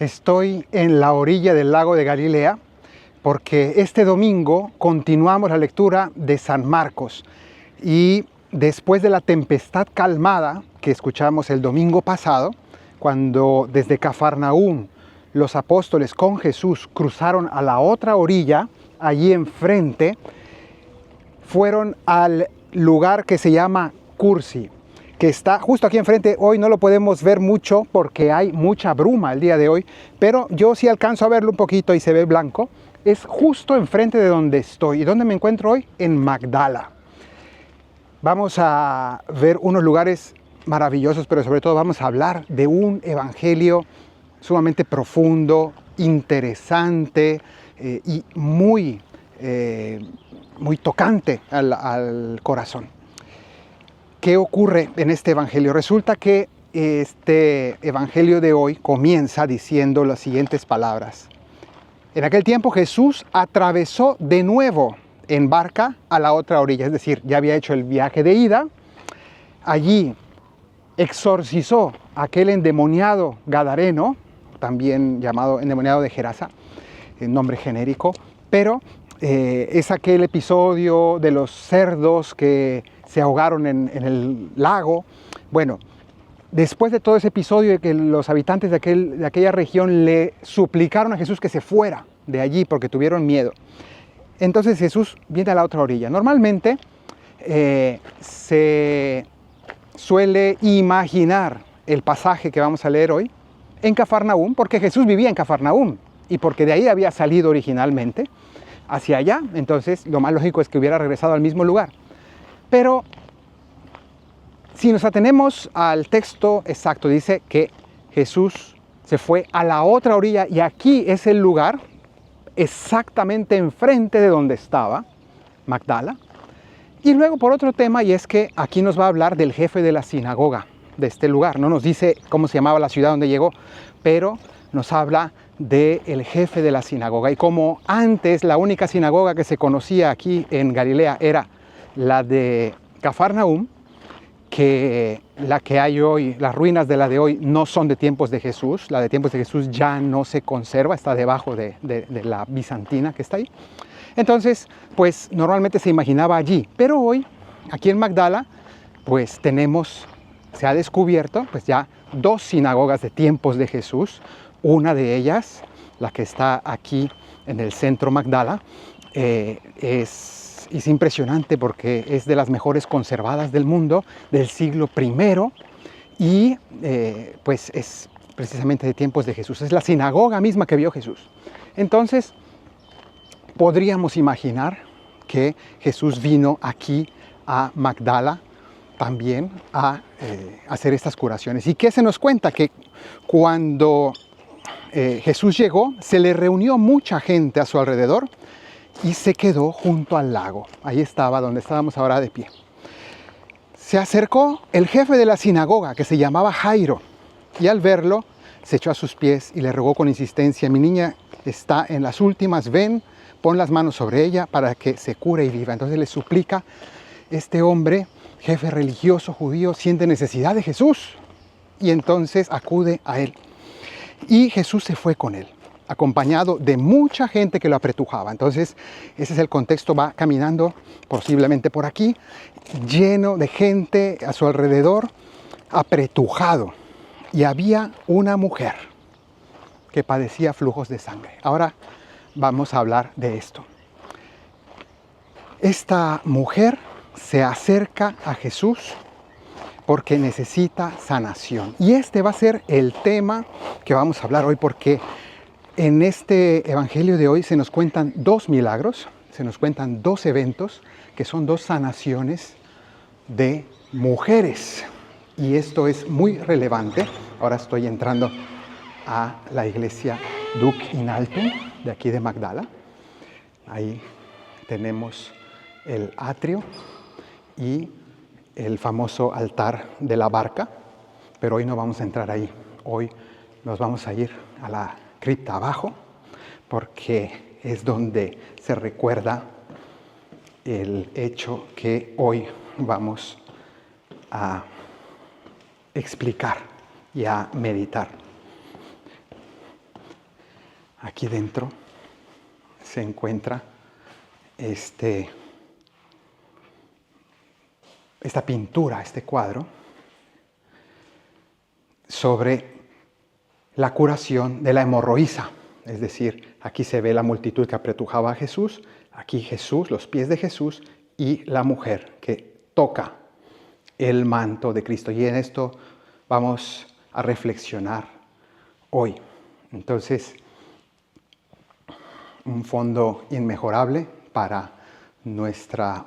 Estoy en la orilla del lago de Galilea porque este domingo continuamos la lectura de San Marcos y después de la tempestad calmada que escuchamos el domingo pasado, cuando desde Cafarnaúm los apóstoles con Jesús cruzaron a la otra orilla, allí enfrente, fueron al lugar que se llama Cursi, que está justo aquí enfrente. Hoy no lo podemos ver mucho porque hay mucha bruma el día de hoy, pero yo sí alcanzo a verlo un poquito y se ve blanco. Es justo enfrente de donde estoy. ¿Y dónde me encuentro hoy? En Magdala. Vamos a ver unos lugares maravillosos, pero sobre todo vamos a hablar de un evangelio sumamente profundo, interesante y muy tocante al corazón. ¿Qué ocurre en este evangelio? Resulta que este evangelio de hoy comienza diciendo las siguientes palabras. En aquel tiempo Jesús atravesó de nuevo en barca a la otra orilla, es decir, ya había hecho el viaje de ida. Allí exorcizó a aquel endemoniado gadareno, también llamado endemoniado de Gerasa, el nombre genérico, pero es aquel episodio de los cerdos que se ahogaron en el lago. Bueno, después de todo ese episodio de que los habitantes de aquella región le suplicaron a Jesús que se fuera de allí porque tuvieron miedo. Entonces Jesús viene a la otra orilla. Normalmente se suele imaginar el pasaje que vamos a leer hoy en Cafarnaúm, porque Jesús vivía en Cafarnaúm y porque de ahí había salido originalmente hacia allá. Entonces lo más lógico es que hubiera regresado al mismo lugar. Pero si nos atenemos al texto exacto, dice que Jesús se fue a la otra orilla y aquí es el lugar exactamente enfrente de donde estaba Magdala. Y luego por otro tema, y es que aquí nos va a hablar del jefe de la sinagoga de este lugar. No nos dice cómo se llamaba la ciudad donde llegó, pero nos habla del jefe de la sinagoga. Y como antes la única sinagoga que se conocía aquí en Galilea era la de Cafarnaúm, que la que hay hoy, las ruinas de la de hoy no son de tiempos de Jesús, la de tiempos de Jesús ya no se conserva, está debajo de la bizantina que está ahí. Entonces, pues normalmente se imaginaba allí, pero hoy, aquí en Magdala, pues se ha descubierto pues ya dos sinagogas de tiempos de Jesús. Una de ellas, la que está aquí en el centro Magdala, es impresionante porque es de las mejores conservadas del mundo, del siglo I, y pues es precisamente de tiempos de Jesús. Es la sinagoga misma que vio Jesús. Entonces, podríamos imaginar que Jesús vino aquí a Magdala también a hacer estas curaciones. ¿Y qué se nos cuenta? Que cuando Jesús llegó, se le reunió mucha gente a su alrededor y se quedó junto al lago. Ahí estaba, donde estábamos ahora de pie. Se acercó el jefe de la sinagoga, que se llamaba Jairo, y al verlo se echó a sus pies y le rogó con insistencia: mi niña está en las últimas, ven, pon las manos sobre ella para que se cure y viva. Entonces le suplica. Este hombre, jefe religioso judío, siente necesidad de Jesús y entonces acude a él. Y Jesús se fue con él, acompañado de mucha gente que lo apretujaba. Entonces, ese es el contexto. Va caminando posiblemente por aquí, lleno de gente a su alrededor, apretujado. Y había una mujer que padecía flujos de sangre. Ahora vamos a hablar de esto. Esta mujer se acerca a Jesús porque necesita sanación. Y este va a ser el tema que vamos a hablar hoy, porque en este evangelio de hoy se nos cuentan dos milagros, se nos cuentan dos eventos, que son dos sanaciones de mujeres. Y esto es muy relevante. Ahora estoy entrando a la iglesia Duc in Altum, de aquí de Magdala. Ahí tenemos el atrio y el famoso altar de la barca, pero hoy no vamos a entrar ahí. Hoy nos vamos a ir a la cripta abajo, porque es donde se recuerda el hecho que hoy vamos a explicar y a meditar. aquí dentro se encuentra esta pintura, este cuadro, sobre la curación de la hemorroísa. Es decir, aquí se ve la multitud que apretujaba a Jesús, aquí Jesús, los pies de Jesús, y la mujer que toca el manto de Cristo. Y en esto vamos a reflexionar hoy. Entonces, un fondo inmejorable para nuestra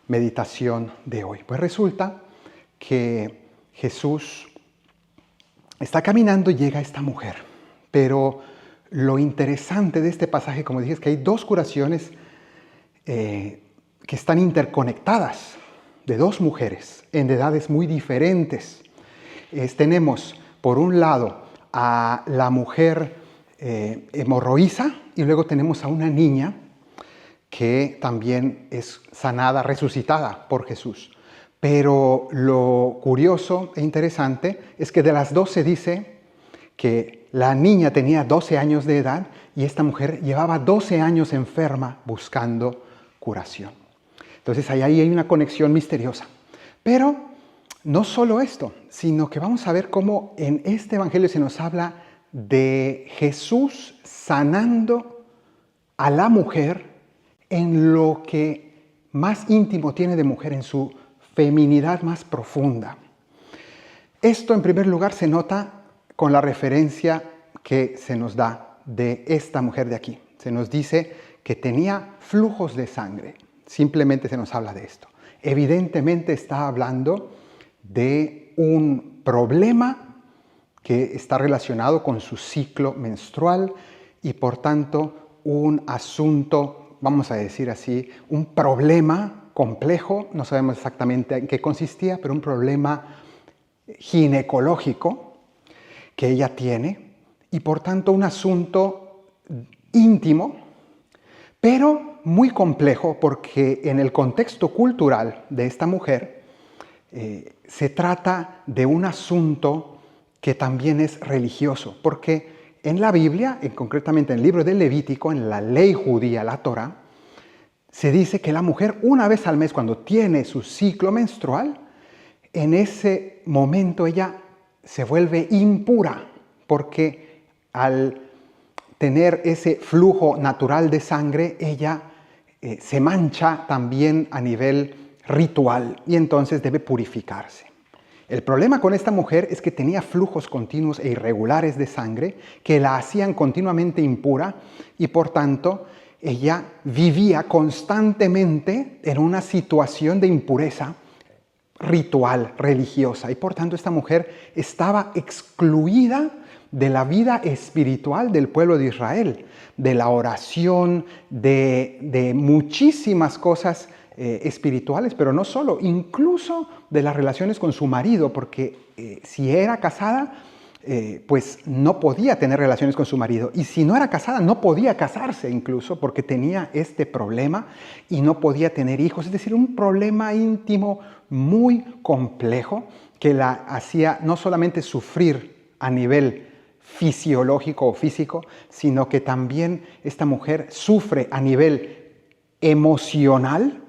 meditación de hoy. Pues resulta que Jesús está caminando y llega esta mujer. Pero lo interesante de este pasaje, como dije, es que hay dos curaciones que están interconectadas, de dos mujeres en edades muy diferentes. Tenemos, por un lado, a la mujer hemorroísa y luego tenemos a una niña que también es sanada, resucitada por Jesús. Pero lo curioso e interesante es que de las dos se dice que la niña tenía 12 años de edad y esta mujer llevaba 12 años enferma buscando curación. Entonces ahí hay una conexión misteriosa. Pero no solo esto, sino que vamos a ver cómo en este evangelio se nos habla de Jesús sanando a la mujer en lo que más íntimo tiene de mujer, en su feminidad más profunda. Esto en primer lugar se nota con la referencia que se nos da de esta mujer de aquí. Se nos dice que tenía flujos de sangre. Simplemente se nos habla de esto. Evidentemente está hablando de un problema que está relacionado con su ciclo menstrual y por tanto un asunto, vamos a decir así, un problema complejo, no sabemos exactamente en qué consistía, pero un problema ginecológico que ella tiene y por tanto un asunto íntimo, pero muy complejo porque en el contexto cultural de esta mujer se trata de un asunto que también es religioso, porque en la Biblia, concretamente en el libro del Levítico, en la ley judía, la Torá, se dice que la mujer una vez al mes, cuando tiene su ciclo menstrual, en ese momento ella se vuelve impura, porque al tener ese flujo natural de sangre, ella se mancha también a nivel ritual y entonces debe purificarse. El problema con esta mujer es que tenía flujos continuos e irregulares de sangre que la hacían continuamente impura y por tanto ella vivía constantemente en una situación de impureza ritual, religiosa, y por tanto esta mujer estaba excluida de la vida espiritual del pueblo de Israel, de la oración, de muchísimas cosas espirituales, pero no solo, incluso de las relaciones con su marido, porque si era casada, pues no podía tener relaciones con su marido, y si no era casada no podía casarse incluso porque tenía este problema y no podía tener hijos, es decir, un problema íntimo muy complejo que la hacía no solamente sufrir a nivel fisiológico o físico, sino que también esta mujer sufre a nivel emocional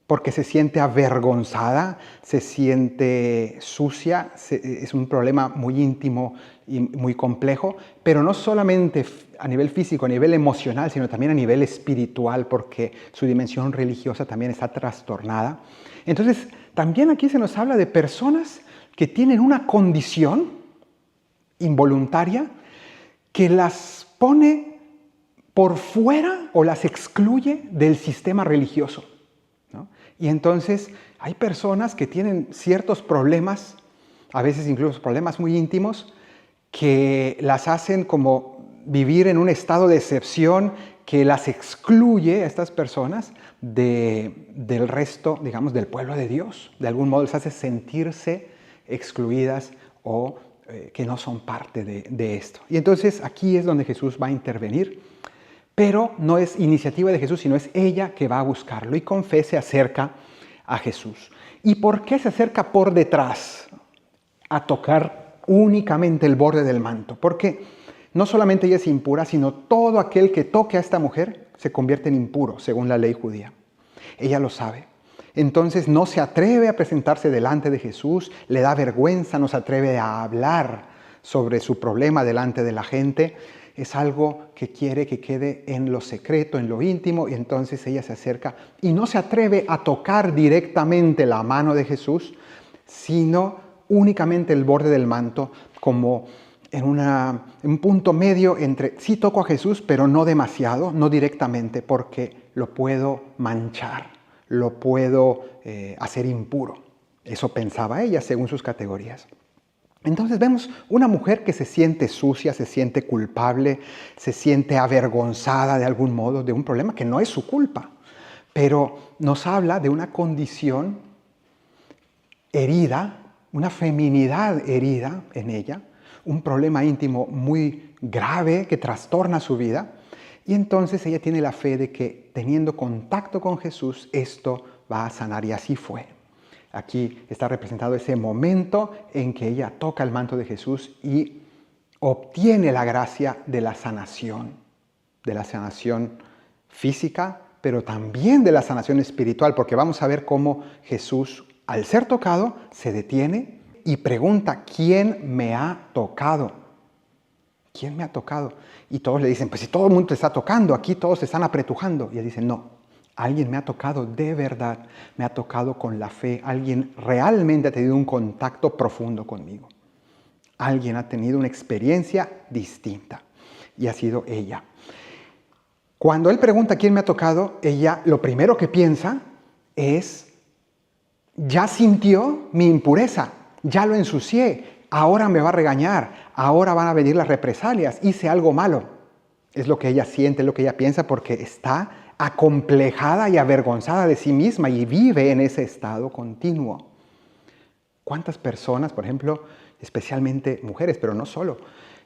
porque se siente avergonzada, se siente sucia, es un problema muy íntimo y muy complejo, pero no solamente a nivel físico, a nivel emocional, sino también a nivel espiritual, porque su dimensión religiosa también está trastornada. Entonces, también aquí se nos habla de personas que tienen una condición involuntaria que las pone por fuera o las excluye del sistema religioso, ¿no? Y entonces hay personas que tienen ciertos problemas, a veces incluso problemas muy íntimos, que las hacen como vivir en un estado de excepción que las excluye a estas personas del resto, digamos, del pueblo de Dios. De algún modo les hace sentirse excluidas o que no son parte de esto. Y entonces aquí es donde Jesús va a intervenir, pero no es iniciativa de Jesús, sino es ella que va a buscarlo. Y con fe se acerca a Jesús. ¿Y por qué se acerca por detrás a tocar únicamente el borde del manto? Porque No solamente ella es impura, sino todo aquel que toque a esta mujer se convierte en impuro, según la ley judía. Ella lo sabe. Entonces no se atreve a presentarse delante de Jesús, le da vergüenza, no se atreve a hablar sobre su problema delante de la gente. Es algo que quiere que quede en lo secreto, en lo íntimo, y entonces ella se acerca y no se atreve a tocar directamente la mano de Jesús, sino únicamente el borde del manto, como en un punto medio entre sí toco a Jesús, pero no demasiado, no directamente, porque lo puedo manchar, lo puedo hacer impuro. Eso pensaba ella según sus categorías. Entonces vemos una mujer que se siente sucia, se siente culpable, se siente avergonzada de algún modo de un problema que no es su culpa, pero nos habla de una condición herida, una feminidad herida en ella, un problema íntimo muy grave que trastorna su vida, y entonces ella tiene la fe de que teniendo contacto con Jesús esto va a sanar, y así fue. Aquí está representado ese momento en que ella toca el manto de Jesús y obtiene la gracia de la sanación física, pero también de la sanación espiritual, porque vamos a ver cómo Jesús, al ser tocado, se detiene y pregunta, ¿quién me ha tocado? ¿Quién me ha tocado? Y todos le dicen, pues si todo el mundo te está tocando, aquí todos se están apretujando. Y él dice, no. Alguien me ha tocado de verdad, me ha tocado con la fe, alguien realmente ha tenido un contacto profundo conmigo. Alguien ha tenido una experiencia distinta y ha sido ella. Cuando él pregunta quién me ha tocado, ella lo primero que piensa es, ya sintió mi impureza, ya lo ensucié, ahora me va a regañar, ahora van a venir las represalias, hice algo malo. Es lo que ella siente, es lo que ella piensa, porque está acomplejada y avergonzada de sí misma y vive en ese estado continuo. ¿Cuántas personas, por ejemplo, especialmente mujeres, pero no solo,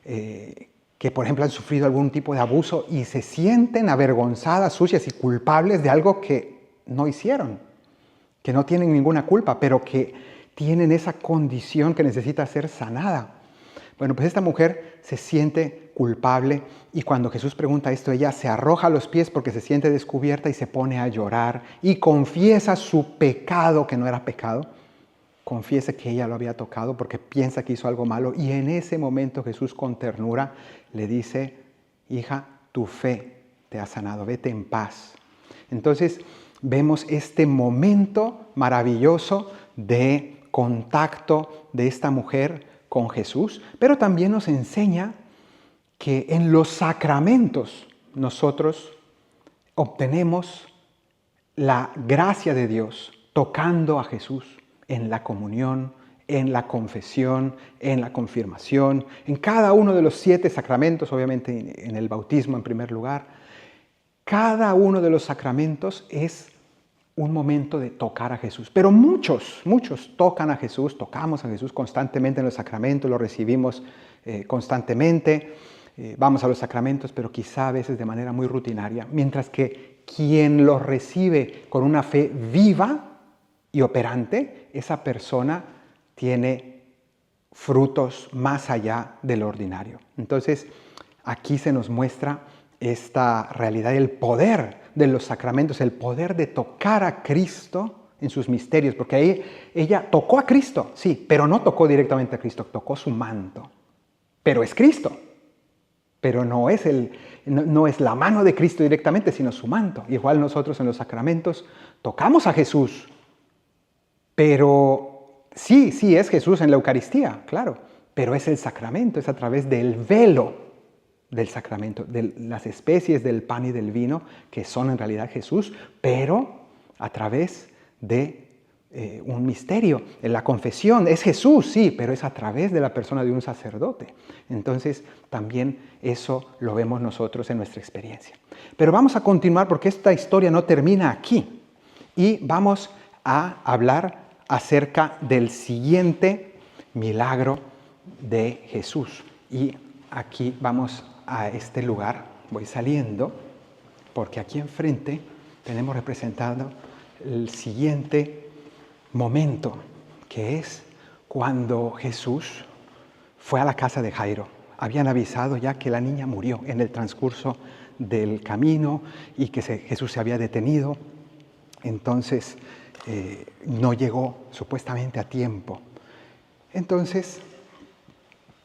que por ejemplo han sufrido algún tipo de abuso y se sienten avergonzadas, sucias y culpables de algo que no hicieron, que no tienen ninguna culpa, pero que tienen esa condición que necesita ser sanada? Bueno, pues esta mujer se siente culpable y cuando Jesús pregunta esto, ella se arroja a los pies porque se siente descubierta y se pone a llorar y confiesa su pecado, que no era pecado. Confiesa que ella lo había tocado porque piensa que hizo algo malo, y en ese momento Jesús con ternura le dice, hija, tu fe te ha sanado, vete en paz. Entonces vemos este momento maravilloso de contacto de esta mujer con Jesús, pero también nos enseña que en los sacramentos nosotros obtenemos la gracia de Dios tocando a Jesús en la comunión, en la confesión, en la confirmación, en cada uno de los 7 sacramentos, obviamente en el bautismo en primer lugar. Cada uno de los sacramentos es un momento de tocar a Jesús. Pero muchos tocan a Jesús, tocamos a Jesús constantemente en los sacramentos, lo recibimos constantemente, vamos a los sacramentos, pero quizá a veces de manera muy rutinaria, mientras que quien los recibe con una fe viva y operante, esa persona tiene frutos más allá de lo ordinario. Entonces, aquí se nos muestra esta realidad, el poder de los sacramentos, el poder de tocar a Cristo en sus misterios, porque ahí ella tocó a Cristo, sí, pero no tocó directamente a Cristo, tocó su manto, pero es Cristo, pero no es la mano de Cristo directamente, sino su manto. Igual nosotros en los sacramentos tocamos a Jesús, pero sí es Jesús en la Eucaristía, claro, pero es el sacramento, es a través del velo del sacramento, de las especies del pan y del vino, que son en realidad Jesús, pero a través de un misterio. En la confesión es Jesús, sí, pero es a través de la persona de un sacerdote. Entonces también eso lo vemos nosotros en nuestra experiencia. Pero vamos a continuar porque esta historia no termina aquí y vamos a hablar acerca del siguiente milagro de Jesús. Y aquí vamos a este lugar, voy saliendo, porque aquí enfrente tenemos representado el siguiente momento, que es cuando Jesús fue a la casa de Jairo. habían avisado ya que la niña murió en el transcurso del camino y que Jesús se había detenido. Entonces no llegó supuestamente a tiempo. Entonces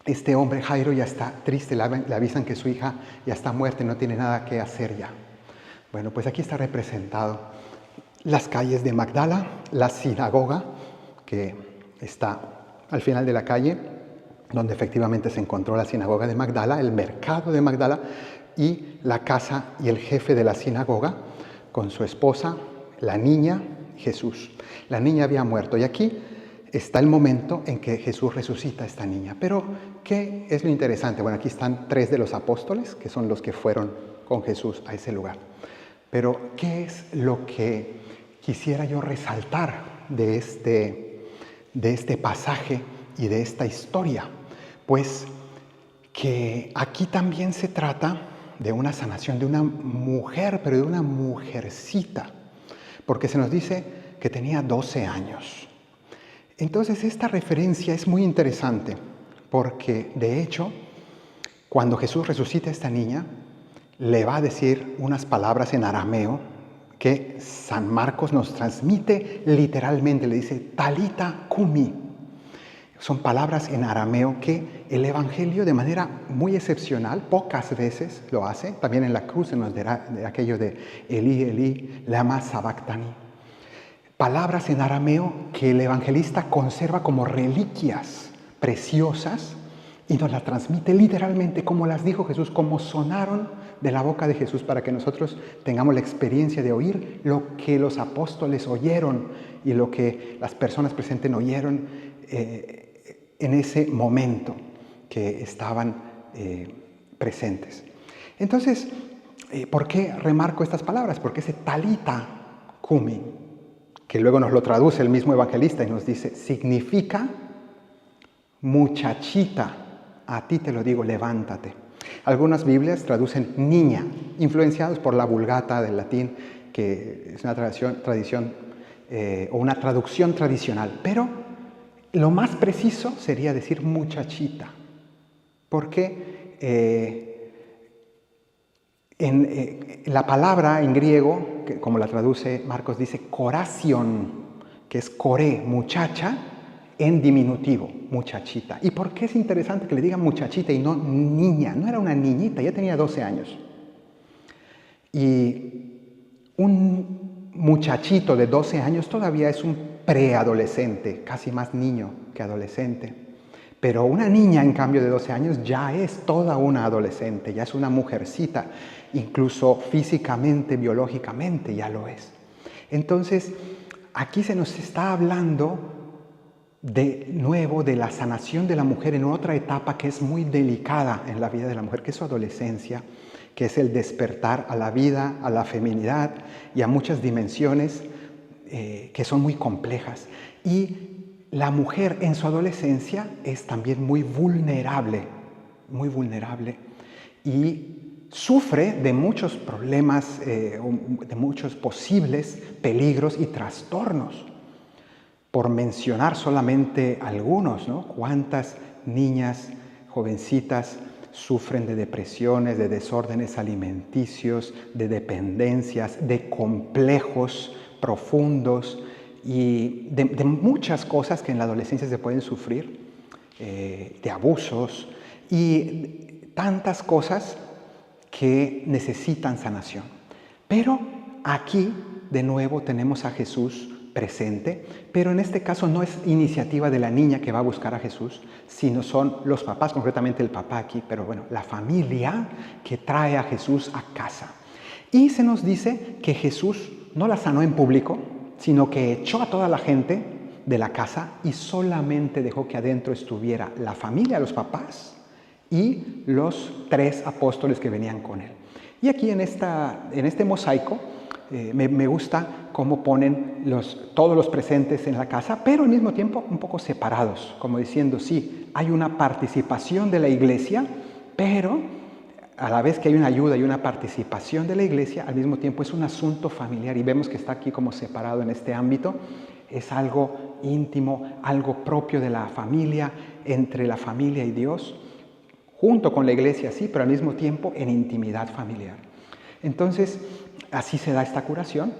este hombre Jairo ya está triste, le avisan que su hija ya está muerta y no tiene nada que hacer ya. Bueno, pues aquí está representado las calles de Magdala, la sinagoga que está al final de la calle, donde efectivamente se encontró la sinagoga de Magdala, el mercado de Magdala y la casa y el jefe de la sinagoga con su esposa, la niña, Jesús. La niña había muerto y aquí está el momento en que Jesús resucita a esta niña. Pero, ¿qué es lo interesante? Bueno, aquí están 3 de los apóstoles, que son los que fueron con Jesús a ese lugar. Pero, ¿qué es lo que quisiera yo resaltar de este pasaje y de esta historia? Pues que aquí también se trata de una sanación de una mujer, pero de una mujercita, porque se nos dice que tenía 12 años. Entonces esta referencia es muy interesante, porque de hecho, cuando Jesús resucita a esta niña, le va a decir unas palabras en arameo que San Marcos nos transmite literalmente, le dice Talita cumi. Son palabras en arameo que el Evangelio de manera muy excepcional, pocas veces lo hace. También en la cruz se nos dirá de aquello de Elí, Elí, lama sabactani. Palabras en arameo que el evangelista conserva como reliquias preciosas y nos las transmite literalmente como las dijo Jesús, como sonaron de la boca de Jesús, para que nosotros tengamos la experiencia de oír lo que los apóstoles oyeron y lo que las personas presentes oyeron en ese momento que estaban presentes. Entonces, ¿por qué remarco estas palabras? Porque ese talita cumi, que luego nos lo traduce el mismo evangelista y nos dice, significa muchachita, a ti te lo digo, levántate. Algunas Biblias traducen niña, influenciados por la Vulgata del latín, que es una tradición o una traducción tradicional, pero lo más preciso sería decir muchachita, porque la palabra en griego, que como la traduce Marcos, dice coración, que es coré, muchacha, en diminutivo, muchachita. ¿Y por qué es interesante que le digan muchachita y no niña? No era una niñita, ya tenía 12 años. Y un muchachito de 12 años todavía es un preadolescente, casi más niño que adolescente. Pero una niña, en cambio, de 12 años ya es toda una adolescente, ya es una mujercita, incluso físicamente, biológicamente ya lo es. Entonces, aquí se nos está hablando de nuevo de la sanación de la mujer en otra etapa que es muy delicada en la vida de la mujer, que es su adolescencia, que es el despertar a la vida, a la feminidad y a muchas dimensiones que son muy complejas. Y la mujer en su adolescencia es también muy vulnerable y sufre de muchos problemas, de muchos posibles peligros y trastornos. Por mencionar solamente algunos, ¿no? ¿Cuántas niñas, jovencitas, sufren de depresiones, de desórdenes alimenticios, de dependencias, de complejos profundos y de muchas cosas que en la adolescencia se pueden sufrir, de abusos y tantas cosas que necesitan sanación? Pero aquí de nuevo tenemos a Jesús presente, pero en este caso no es iniciativa de la niña que va a buscar a Jesús, sino son los papás, concretamente el papá aquí, pero bueno, la familia que trae a Jesús a casa. Y se nos dice que Jesús no la sanó en público, sino que echó a toda la gente de la casa y solamente dejó que adentro estuviera la familia, los papás y los 3 apóstoles que venían con él. Y aquí en este mosaico me gusta cómo ponen todos los presentes en la casa, pero al mismo tiempo un poco separados, como diciendo, sí, hay una participación de la iglesia, pero a la vez que hay una ayuda y una participación de la iglesia, al mismo tiempo es un asunto familiar y vemos que está aquí como separado en este ámbito. Es algo íntimo, algo propio de la familia, entre la familia y Dios, junto con la iglesia, sí, pero al mismo tiempo en intimidad familiar. Entonces, así se da esta curación.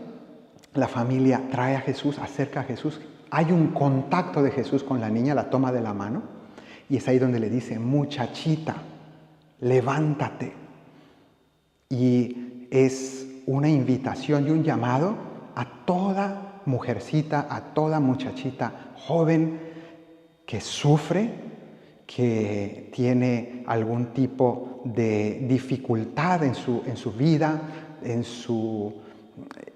La familia trae a Jesús, acerca a Jesús. Hay un contacto de Jesús con la niña, la toma de la mano, y es ahí donde le dice, muchachita, levántate. Y es una invitación y un llamado a toda mujercita, a toda muchachita joven que sufre, que tiene algún tipo de dificultad en su vida, en su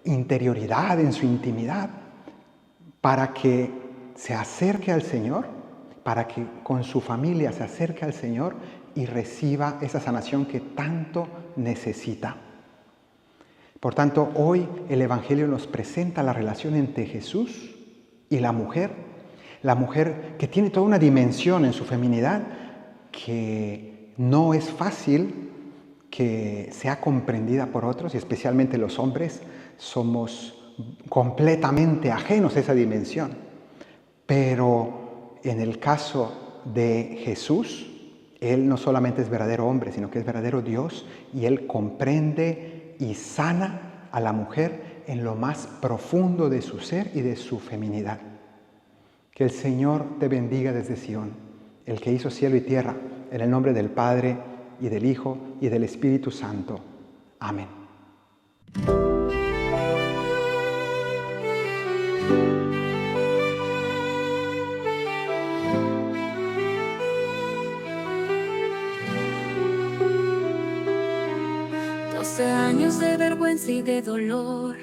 interioridad, en su intimidad, para que se acerque al Señor, para que con su familia se acerque al Señor y reciba esa sanación que tanto necesita. Por tanto, hoy el Evangelio nos presenta la relación entre Jesús y la mujer que tiene toda una dimensión en su feminidad que no es fácil que sea comprendida por otros, y especialmente los hombres somos completamente ajenos a esa dimensión. Pero en el caso de Jesús, Él no solamente es verdadero hombre, sino que es verdadero Dios, y Él comprende y sana a la mujer en lo más profundo de su ser y de su feminidad. Que el Señor te bendiga desde Sión, el que hizo cielo y tierra, en el nombre del Padre, y del Hijo, y del Espíritu Santo. Amén. Años de vergüenza y de dolor,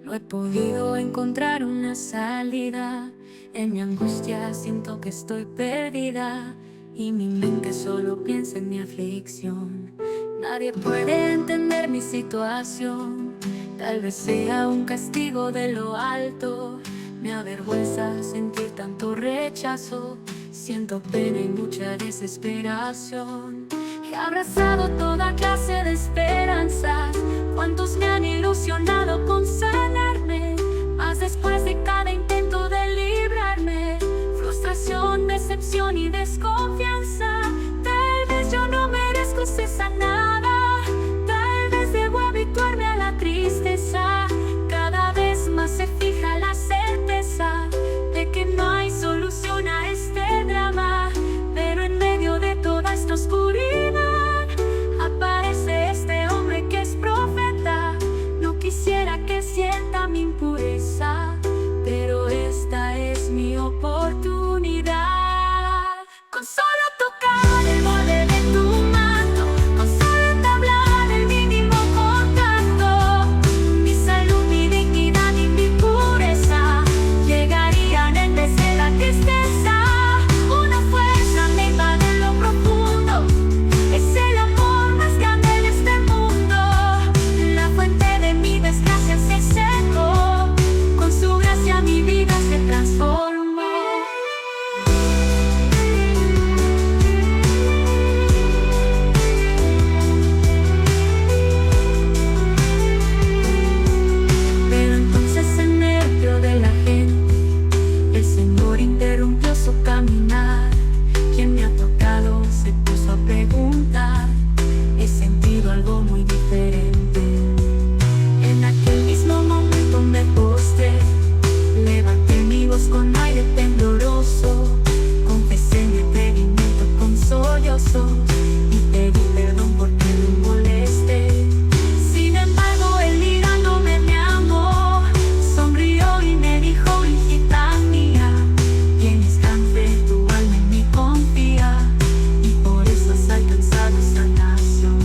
no he podido encontrar una salida. En mi angustia siento que estoy perdida y mi mente solo piensa en mi aflicción. Nadie puede entender mi situación, tal vez sea un castigo de lo alto. Me avergüenza sentir tanto rechazo, siento pena y mucha desesperación. He abrazado toda clase de esperanzas, cuantos me han ilusionado con sanarme, mas después de cada intento de librarme, frustración, decepción y desconfianza. Tal vez yo no merezco ser sanada, tal vez debo habituarme a la tristeza. Cada vez más se fija la certeza de que no hay solución a este drama, pero en medio de toda esta oscuridad aparece este hombre que es profeta. No quisiera que sienta mi impureza, pero esta es mi oportunidad. Con solo tocar el borde de tu manto, con solo entablar el mínimo contacto, mi salud, mi dignidad y mi pureza llegarían en vez de la tristeza. Una fuerza me invade en lo profundo, es el amor más grande en este mundo. La fuente de mi desgracia se secó, con su gracia mi vida se transformó. Pero entonces en medio de la gente, el Señor interrumpió su caminar. ¿Quién me ha tocado?, se puso a preguntar. He sentido algo muy diferente. En aquel mismo momento me postré, levanté mi voz con aire tembloroso, confesé mi pedimento con sollozos y pedí perdón porque lo molesté. Sin embargo, él mirándome me amó, sonrió y me dijo: hijita mía, tienes gran fe, tu alma en mí confía, y por eso has alcanzado sanación.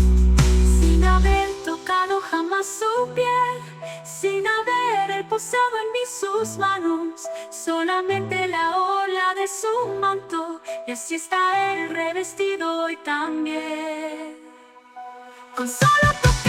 Sin haber tocado jamás su piel, sin haber él posado en mí sus manos, solamente la orla de su manto, y así está él revestido hoy también. Con solo tocar